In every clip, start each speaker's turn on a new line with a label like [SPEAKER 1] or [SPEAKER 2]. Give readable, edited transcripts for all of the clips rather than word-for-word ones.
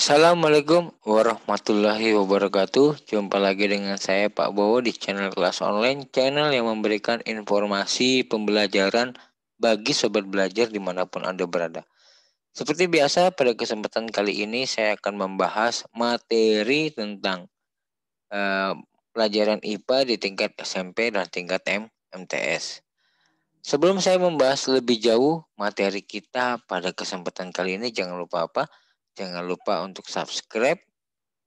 [SPEAKER 1] Assalamualaikum warahmatullahi wabarakatuh. Jumpa lagi dengan saya Pak Bowo di channel kelas online, channel yang memberikan informasi pembelajaran bagi sobat belajar dimanapun Anda berada. Seperti biasa, pada kesempatan kali ini saya akan membahas materi tentang pelajaran IPA di tingkat SMP dan tingkat MTS. Sebelum saya membahas lebih jauh materi kita pada kesempatan kali ini, jangan lupa apa? Jangan lupa untuk subscribe,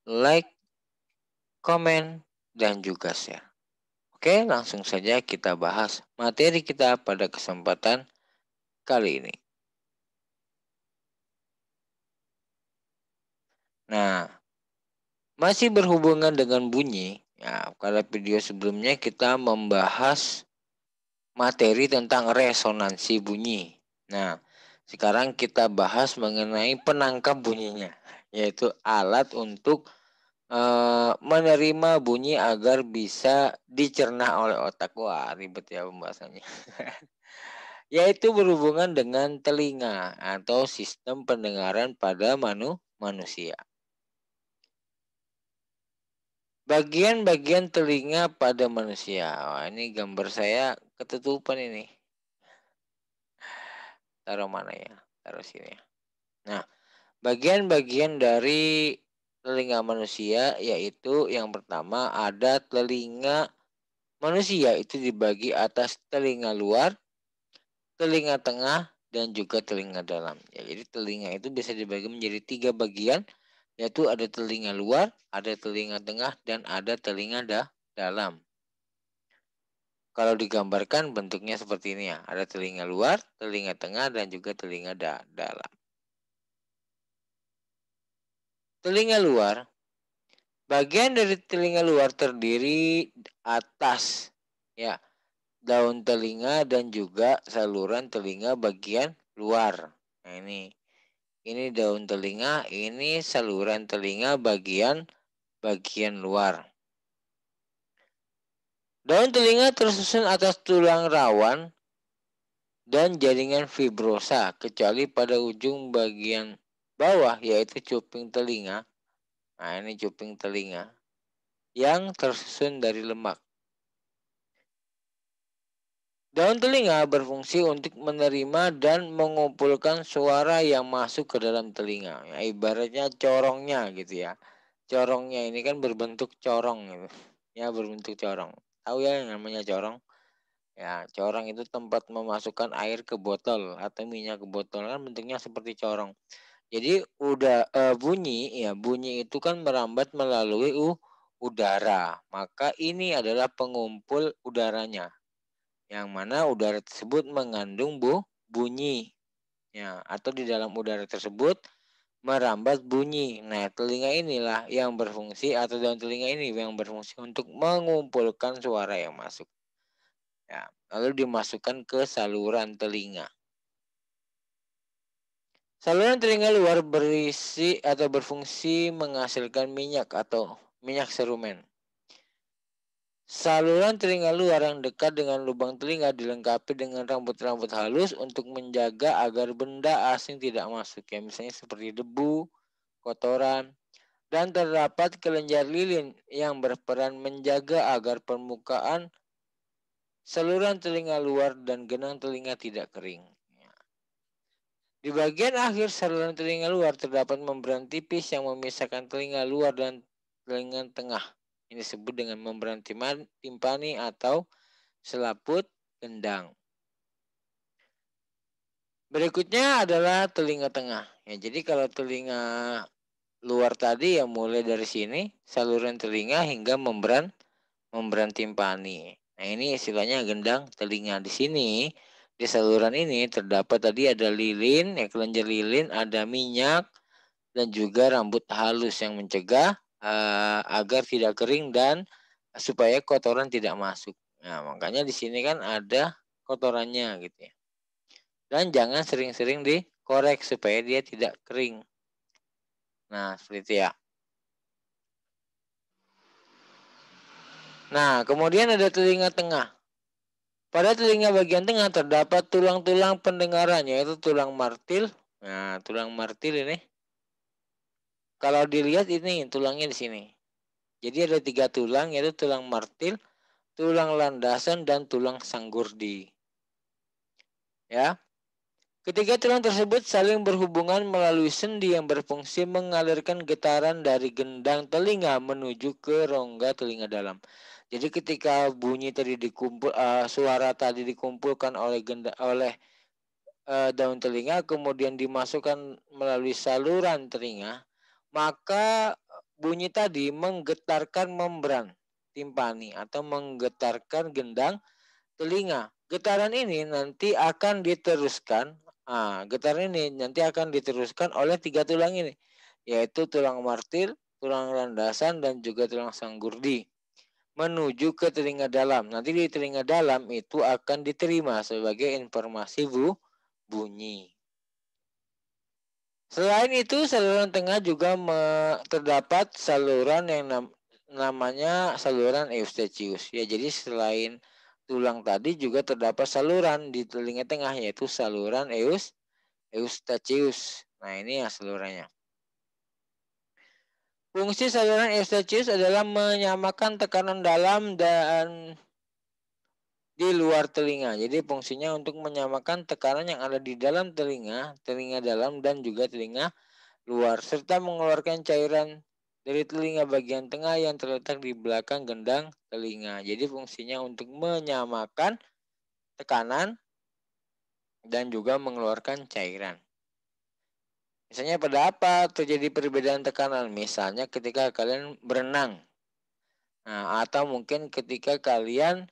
[SPEAKER 1] like, komen, dan juga share. Oke, langsung saja kita bahas materi kita pada kesempatan kali ini. Nah, masih berhubungan dengan bunyi. Ya, pada video sebelumnya kita membahas materi tentang resonansi bunyi. Nah, sekarang kita bahas mengenai penangkap bunyinya, yaitu alat untuk menerima bunyi agar bisa dicerna oleh otak. Wah, ribet ya pembahasannya. Yaitu berhubungan dengan telinga atau sistem pendengaran pada manusia. Bagian-bagian telinga pada manusia. Wah, ini gambar saya ketutupan ini. Taruh mana ya? Taruh sini. Nah, bagian-bagian dari telinga manusia yaitu yang pertama ada telinga manusia itu dibagi atas telinga luar, telinga tengah, dan juga telinga dalam. Ya, jadi telinga itu bisa dibagi menjadi 3 bagian, yaitu ada telinga luar, ada telinga tengah, dan ada telinga dalam. Kalau digambarkan bentuknya seperti ini ya, ada telinga luar, telinga tengah, dan juga telinga dalam. Telinga luar, bagian dari telinga luar terdiri atas ya daun telinga dan juga saluran telinga bagian luar. Nah, ini daun telinga, ini saluran telinga bagian luar. Daun telinga tersusun atas tulang rawan dan jaringan fibrosa kecuali pada ujung bagian bawah yaitu cuping telinga. Nah, ini cuping telinga yang tersusun dari lemak. Daun telinga berfungsi untuk menerima dan mengumpulkan suara yang masuk ke dalam telinga. Ya, ibaratnya corongnya gitu ya. Corongnya ini kan berbentuk corong gitu. Ya, berbentuk corong. Tahu ya yang namanya corong? Ya, corong itu tempat memasukkan air ke botol atau minyak ke botol, kan bentuknya seperti corong. Jadi bunyi itu kan merambat melalui udara. Maka ini adalah pengumpul udaranya, yang mana udara tersebut mengandung bunyi ya, atau di dalam udara tersebut merambat bunyi. Nah, telinga inilah yang berfungsi, atau daun telinga ini yang berfungsi untuk mengumpulkan suara yang masuk ya, lalu dimasukkan ke saluran telinga. Saluran telinga luar berisi atau berfungsi menghasilkan minyak atau minyak serumen. Saluran telinga luar yang dekat dengan lubang telinga dilengkapi dengan rambut-rambut halus untuk menjaga agar benda asing tidak masuk. Ya, misalnya seperti debu, kotoran, dan terdapat kelenjar lilin yang berperan menjaga agar permukaan saluran telinga luar dan genang telinga tidak kering. Di bagian akhir saluran telinga luar terdapat membran tipis yang memisahkan telinga luar dan telinga tengah. Ini disebut dengan membran timpani atau selaput gendang. Berikutnya adalah telinga tengah. Ya, jadi kalau telinga luar tadi ya mulai dari sini saluran telinga hingga membran timpani. Nah, ini istilahnya gendang telinga. Di sini di saluran ini terdapat tadi ada lilin, ya kelenjar lilin, ada minyak dan juga rambut halus yang mencegah agar tidak kering dan supaya kotoran tidak masuk. Nah, makanya di sini kan ada kotorannya gitu ya. Dan jangan sering-sering dikorek supaya dia tidak kering. Nah, seperti itu ya. Nah, kemudian ada telinga tengah. Pada telinga bagian tengah terdapat tulang-tulang pendengaran, yaitu tulang martil. Nah, tulang martil ini Kalau dilihat ini tulangnya di sini. Jadi ada 3 tulang, yaitu tulang martil, tulang landasan, dan tulang sanggurdi. Ya. Ketiga tulang tersebut saling berhubungan melalui sendi yang berfungsi mengalirkan getaran dari gendang telinga menuju ke rongga telinga dalam. Jadi ketika bunyi tadi suara tadi dikumpulkan oleh daun telinga, kemudian dimasukkan melalui saluran telinga, maka bunyi tadi menggetarkan membran timpani atau menggetarkan gendang telinga. Getaran ini nanti akan diteruskan. Getaran ini nanti akan diteruskan oleh 3 tulang ini, yaitu tulang martil, tulang landasan, dan juga tulang sanggurdi menuju ke telinga dalam. Nanti di telinga dalam itu akan diterima sebagai informasi bunyi. Selain itu, saluran tengah juga terdapat saluran yang namanya saluran eustachius. Ya, jadi selain tulang tadi juga terdapat saluran di telinga tengah, yaitu saluran eustachius. Nah, ini ya salurannya. Fungsi saluran eustachius adalah menyamakan tekanan dalam dan di luar telinga. Jadi fungsinya untuk menyamakan tekanan yang ada di dalam telinga dalam, dan juga telinga luar, serta mengeluarkan cairan dari telinga bagian tengah yang terletak di belakang gendang telinga. Jadi fungsinya untuk menyamakan tekanan dan juga mengeluarkan cairan. Misalnya pada apa terjadi perbedaan tekanan? Misalnya ketika kalian berenang. Nah, atau mungkin ketika kalian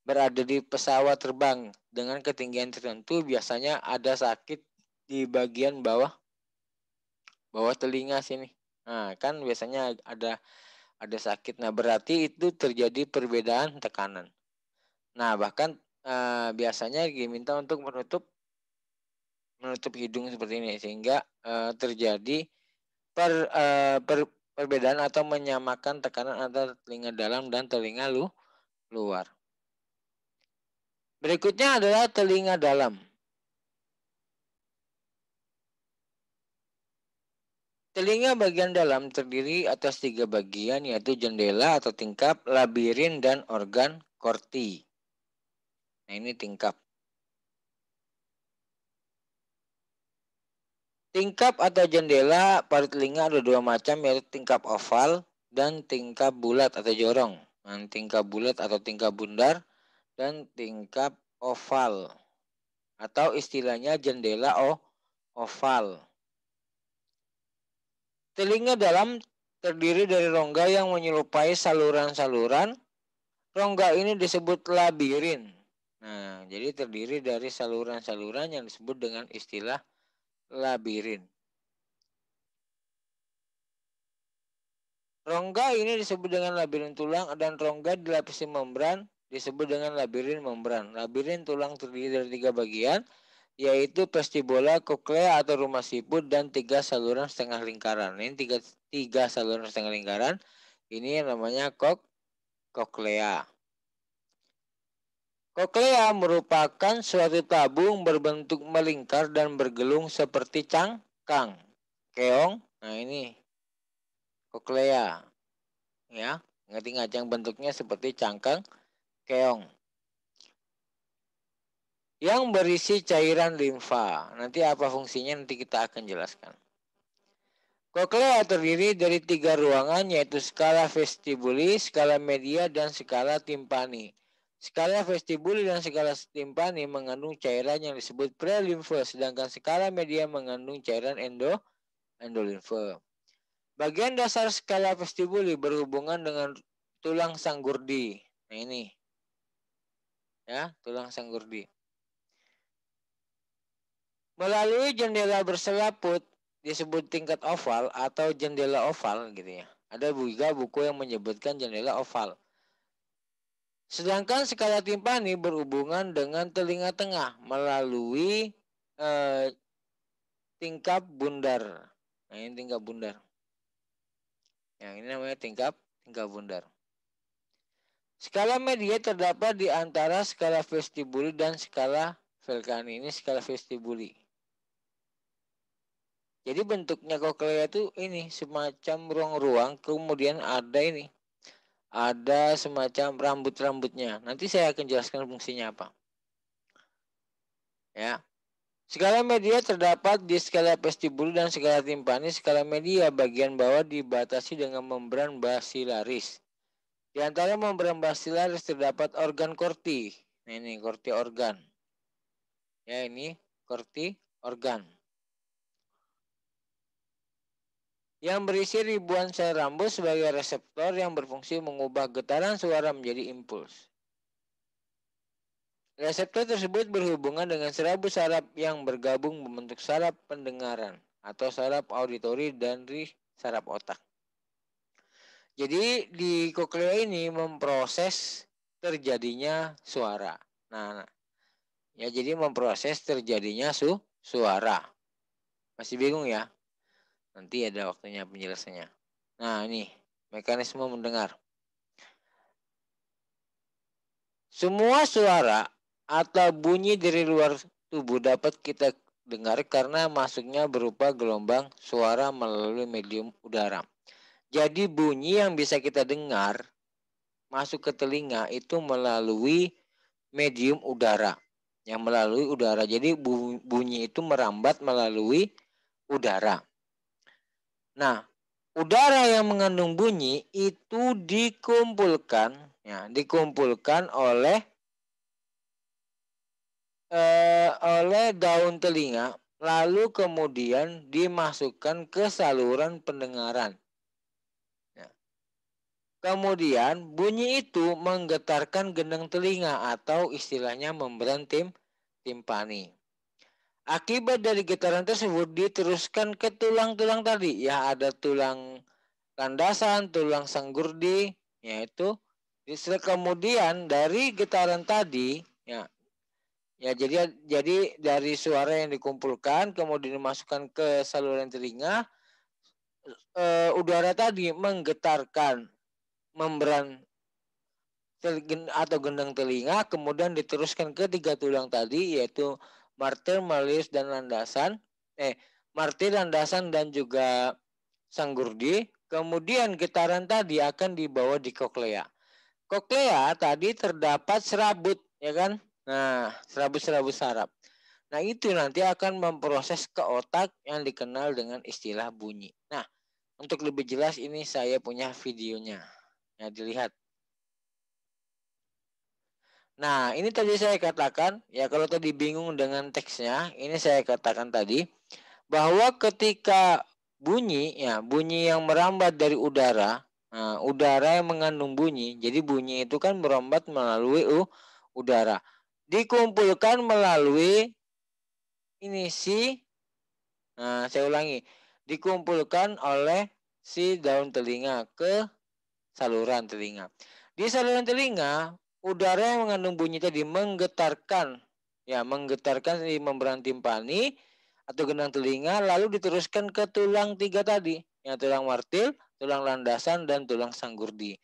[SPEAKER 1] berada di pesawat terbang dengan ketinggian tertentu, biasanya ada sakit di bagian bawah telinga sini. Nah, kan biasanya ada sakit. Nah, berarti itu terjadi perbedaan tekanan. Nah, bahkan biasanya diminta untuk menutup hidung seperti ini sehingga terjadi perbedaan atau menyamakan tekanan antara telinga dalam dan telinga luar. Berikutnya adalah telinga dalam. Telinga bagian dalam terdiri atas 3 bagian, yaitu jendela atau tingkap, labirin, dan organ korti. Nah, ini tingkap. Tingkap atau jendela pada telinga ada 2 macam, yaitu tingkap oval dan tingkap bulat atau jorong. Nah, tingkap bulat atau tingkap bundar dan tingkap oval atau istilahnya jendela oval. Telinga dalam terdiri dari rongga yang menyerupai saluran-saluran. Rongga ini disebut labirin. Nah, jadi terdiri dari saluran-saluran yang disebut dengan istilah labirin. Rongga ini disebut dengan labirin tulang, dan rongga dilapisi membran disebut dengan labirin membran. Labirin tulang terdiri dari 3 bagian, yaitu vestibula, koklea atau rumah siput, dan 3 saluran setengah lingkaran. Ini tiga saluran setengah lingkaran. Ini yang namanya koklea. Koklea merupakan suatu tabung berbentuk melingkar dan bergelung seperti cangkang, keong. Nah, ini koklea. Ya, ngerti nggak, yang bentuknya seperti cangkang keong yang berisi cairan limfa. Nanti apa fungsinya nanti kita akan jelaskan. Koklea terdiri dari 3 ruangan, yaitu skala vestibuli, skala media, dan skala timpani. Skala vestibuli dan skala timpani mengandung cairan yang disebut prelimfe, sedangkan skala media mengandung cairan endolimfe. Bagian dasar skala vestibuli berhubungan dengan tulang sanggurdi. Nah, ini. Ya, tulang sanggurdi. Melalui jendela berselaput disebut tingkat oval atau jendela oval gitu ya. Ada juga buku yang menyebutkan jendela oval. Sedangkan skala timpani berhubungan dengan telinga tengah melalui tingkap bundar. Nah, ini tingkap bundar. Yang ini namanya tingkap bundar. Skala media terdapat di antara skala vestibuli dan skala Velkani. Ini skala vestibuli. Jadi bentuknya koklea itu ini semacam ruang-ruang, kemudian ada semacam rambut-rambutnya. Nanti saya akan jelaskan fungsinya apa. Ya. Skala media terdapat di skala vestibul dan skala timpani. Skala media bagian bawah dibatasi dengan membran basilaris. Di antara membran basilaris terdapat organ korti. Nah ini korti organ. Ya ini korti organ. Yang berisi ribuan sel rambut sebagai reseptor yang berfungsi mengubah getaran suara menjadi impuls. Reseptor tersebut berhubungan dengan serabut saraf yang bergabung membentuk saraf pendengaran atau saraf auditori dan saraf otak. Jadi di koklea ini memproses terjadinya suara. Nah, ya jadi memproses terjadinya suara. Masih bingung ya? Nanti ada waktunya penjelasannya. Nah, ini mekanisme mendengar. Semua suara atau bunyi dari luar tubuh dapat kita dengar karena masuknya berupa gelombang suara melalui medium udara. Jadi bunyi yang bisa kita dengar masuk ke telinga itu melalui medium udara. Yang melalui udara. Jadi bunyi itu merambat melalui udara. Nah, udara yang mengandung bunyi itu dikumpulkan oleh daun telinga, lalu kemudian dimasukkan ke saluran pendengaran. Kemudian bunyi itu menggetarkan gendang telinga atau istilahnya membran timpani. Akibat dari getaran tersebut diteruskan ke tulang-tulang tadi. Ya ada tulang landasan, tulang sanggurdi, yaitu kemudian dari getaran tadi, jadi dari suara yang dikumpulkan kemudian dimasukkan ke saluran telinga, udara tadi menggetarkan membran atau gendang telinga, kemudian diteruskan ke tiga tulang tadi yaitu martir, malleus dan landasan. Martir, landasan dan juga sanggurdi. Kemudian getaran tadi akan dibawa di koklea. Koklea tadi terdapat serabut, ya kan? Nah, serabut-serabut saraf. Nah, itu nanti akan memproses ke otak yang dikenal dengan istilah bunyi. Nah, untuk lebih jelas ini saya punya videonya. Ya, dilihat. Nah, ini tadi saya katakan, ya kalau tadi bingung dengan teksnya, ini saya katakan tadi, bahwa ketika bunyi yang merambat dari udara, udara yang mengandung bunyi, jadi bunyi itu kan merambat melalui udara, dikumpulkan melalui saya ulangi, dikumpulkan oleh si daun telinga ke saluran telinga. Di saluran telinga, udara yang mengandung bunyi tadi menggetarkan si membran timpani atau gendang telinga, lalu diteruskan ke tulang tiga tadi, tulang martil, tulang landasan dan tulang sanggurdi.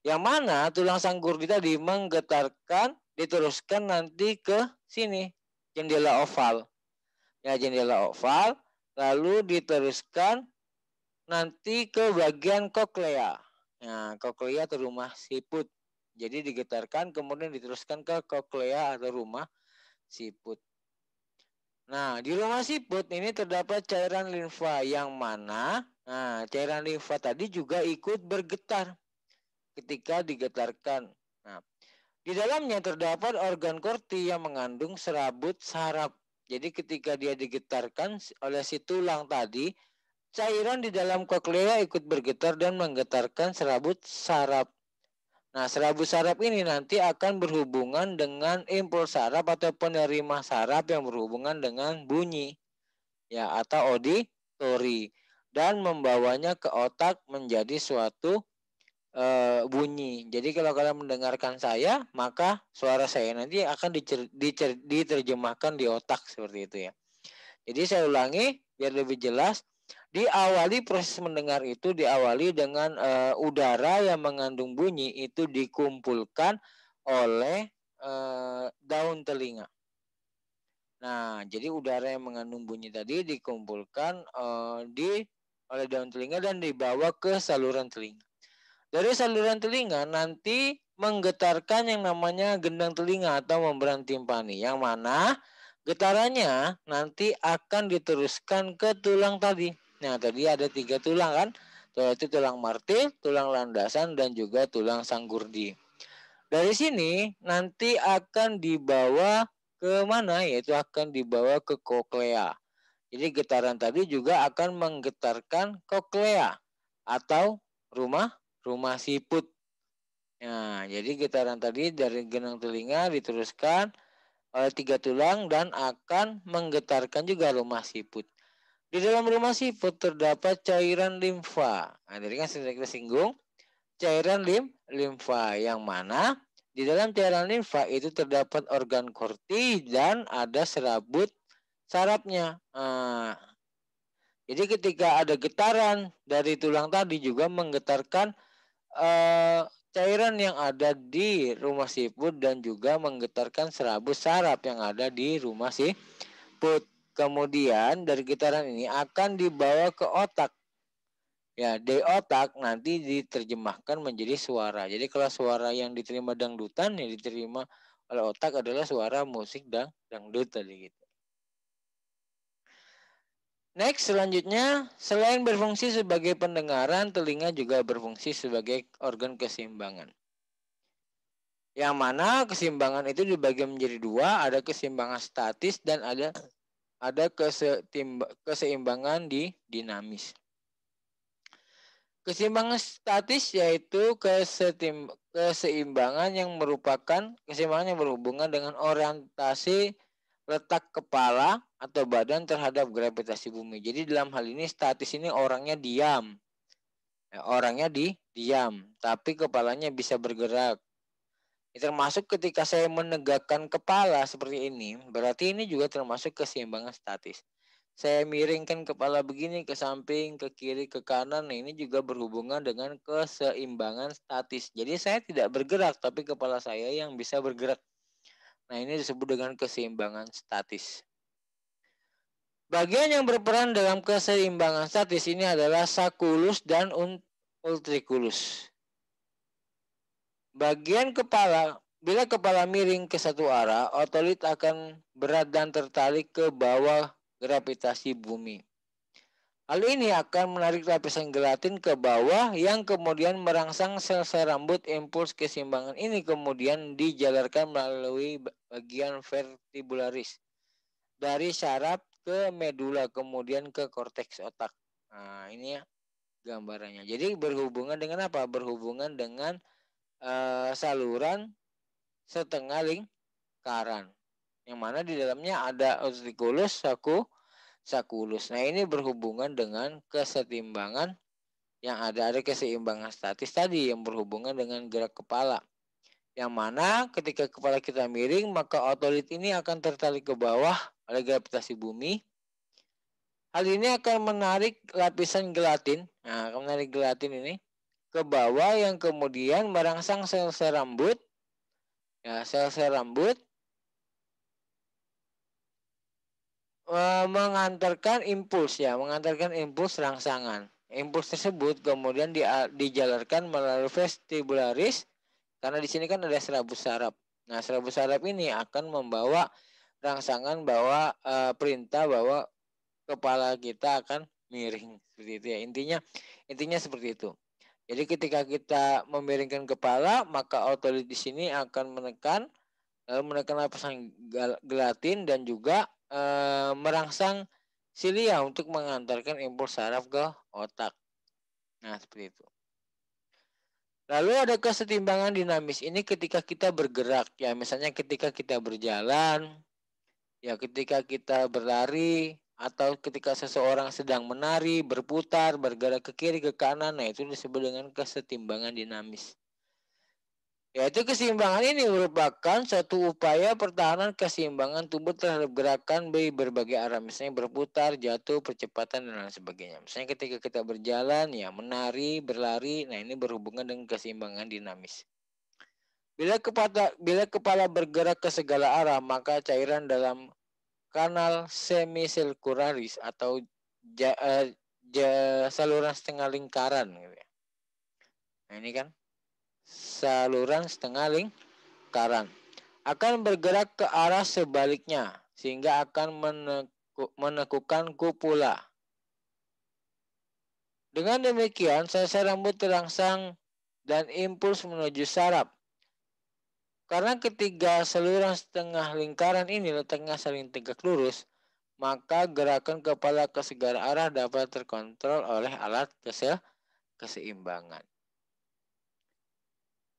[SPEAKER 1] Yang mana tulang sanggurdi tadi menggetarkan, diteruskan nanti ke sini, jendela oval. Jendela oval, lalu diteruskan nanti ke bagian koklea. Nah, koklea atau rumah siput. Jadi digetarkan kemudian diteruskan ke koklea atau rumah siput. Nah, di rumah siput ini terdapat cairan limfa yang mana cairan limfa tadi juga ikut bergetar ketika digetarkan. Nah, di dalamnya terdapat organ korti yang mengandung serabut saraf. Jadi ketika dia digetarkan oleh si tulang tadi, cairan di dalam koklea ikut bergetar dan menggetarkan serabut saraf. Nah, serabut saraf ini nanti akan berhubungan dengan impuls saraf atau penerima saraf yang berhubungan dengan bunyi, atau auditori, dan membawanya ke otak menjadi suatu bunyi. Jadi kalau kalian mendengarkan saya, maka suara saya nanti akan diterjemahkan di otak seperti itu ya. Jadi saya ulangi biar lebih jelas. Diawali proses mendengar itu diawali dengan udara yang mengandung bunyi itu dikumpulkan oleh daun telinga. Nah, jadi udara yang mengandung bunyi tadi dikumpulkan oleh daun telinga dan dibawa ke saluran telinga. Dari saluran telinga nanti menggetarkan yang namanya gendang telinga atau membran timpani, yang mana getarannya nanti akan diteruskan ke tulang tadi. Nah, tadi ada 3 tulang kan, yaitu tulang martil, tulang landasan, dan juga tulang sanggurdi. Dari sini nanti akan dibawa ke mana? Yaitu akan dibawa ke koklea. Jadi getaran tadi juga akan menggetarkan koklea atau rumah siput. Nah, jadi getaran tadi dari genang telinga diteruskan oleh 3 tulang dan akan menggetarkan juga rumah siput. Di dalam rumah siput terdapat cairan limfa. Nah, tadi kan sudah kita singgung cairan limfa yang mana di dalam cairan limfa itu terdapat organ korti dan ada serabut sarafnya. Nah, jadi ketika ada getaran dari tulang tadi juga menggetarkan cairan yang ada di rumah siput dan juga menggetarkan serabut saraf yang ada di rumah siput. Kemudian dari getaran ini akan dibawa ke otak. Ya, di otak nanti diterjemahkan menjadi suara. Jadi kalau suara yang diterima dangdutan yang diterima oleh otak adalah suara musik dangdut tadi gitu. Next, selanjutnya, selain berfungsi sebagai pendengaran, telinga juga berfungsi sebagai organ keseimbangan. Yang mana keseimbangan itu dibagi menjadi 2, ada keseimbangan statis dan ada keseimbangan dinamis. Keseimbangan statis yaitu keseimbangan yang merupakan keseimbangan yang berhubungan dengan orientasi letak kepala atau badan terhadap gravitasi bumi. Jadi dalam hal ini statis ini orangnya diam. Orangnya diam, tapi kepalanya bisa bergerak. Termasuk ketika saya menegakkan kepala seperti ini, berarti ini juga termasuk keseimbangan statis. Saya miringkan kepala begini ke samping, ke kiri, ke kanan. Nah, ini juga berhubungan dengan keseimbangan statis. Jadi saya tidak bergerak, tapi kepala saya yang bisa bergerak. Nah, ini disebut dengan keseimbangan statis. Bagian yang berperan dalam keseimbangan statis ini adalah sacculus dan ultriculus. Bagian kepala, bila kepala miring ke satu arah, otolit akan berat dan tertarik ke bawah gravitasi bumi. Hal ini akan menarik lapisan gelatin ke bawah yang kemudian merangsang sel-sel rambut. Impuls keseimbangan ini kemudian dijalarkan melalui bagian vertibularis dari saraf ke medula kemudian ke korteks otak. Nah, ini ya gambarannya. Jadi berhubungan dengan apa? Berhubungan dengan saluran setengah lingkaran. Yang mana di dalamnya ada ultriculus, sacculus. Nah, ini berhubungan dengan kesetimbangan yang ada keseimbangan statis tadi yang berhubungan dengan gerak kepala. Yang mana ketika kepala kita miring, maka otolit ini akan tertarik ke bawah oleh gravitasi bumi. Hal ini akan menarik lapisan gelatin. Nah, akan menarik gelatin ini ke bawah yang kemudian merangsang sel-sel rambut. Ya, sel-sel rambut mengantarkan impuls rangsangan. Impuls tersebut kemudian dijalarkan melalui vestibularis karena di sini kan ada serabut saraf. Nah, serabut saraf ini akan membawa rangsangan bahwa perintah bahwa kepala kita akan miring seperti itu ya. Intinya seperti itu. Jadi ketika kita memiringkan kepala, maka otolit di sini akan menekan lapisan gelatin dan juga merangsang silia untuk mengantarkan impuls saraf ke otak. Nah, seperti itu. Lalu ada kesetimbangan dinamis ini ketika kita bergerak. Ya, misalnya ketika kita berjalan, ya ketika kita berlari, atau ketika seseorang sedang menari, berputar, bergerak ke kiri, ke kanan. Nah, itu disebut dengan kesetimbangan dinamis. Yaitu keseimbangan ini merupakan suatu upaya pertahanan keseimbangan tubuh terhadap gerakan berbagai arah. Misalnya berputar, jatuh, percepatan, dan lain sebagainya. Misalnya ketika kita berjalan, ya menari, berlari. Nah, ini berhubungan dengan keseimbangan dinamis. Bila kepala bergerak ke segala arah, maka cairan dalam kanal semisirkularis atau saluran setengah lingkaran gitu ya. Nah, ini kan saluran setengah lingkaran akan bergerak ke arah sebaliknya sehingga akan menekukan kupula. Dengan demikian, sel-sel rambut terangsang dan impuls menuju saraf. Karena ketiga saluran setengah lingkaran ini letaknya saling tegak lurus, maka gerakan kepala ke segala arah dapat terkontrol oleh alat keseimbangan.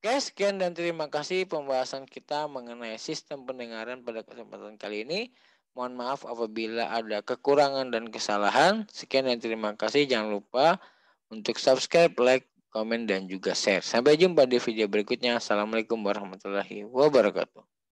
[SPEAKER 1] Oke, sekian dan terima kasih pembahasan kita mengenai sistem pendengaran pada kesempatan kali ini. Mohon maaf apabila ada kekurangan dan kesalahan. Sekian dan terima kasih. Jangan lupa untuk subscribe, like, komen, dan juga share. Sampai jumpa di video berikutnya. Assalamualaikum warahmatullahi wabarakatuh.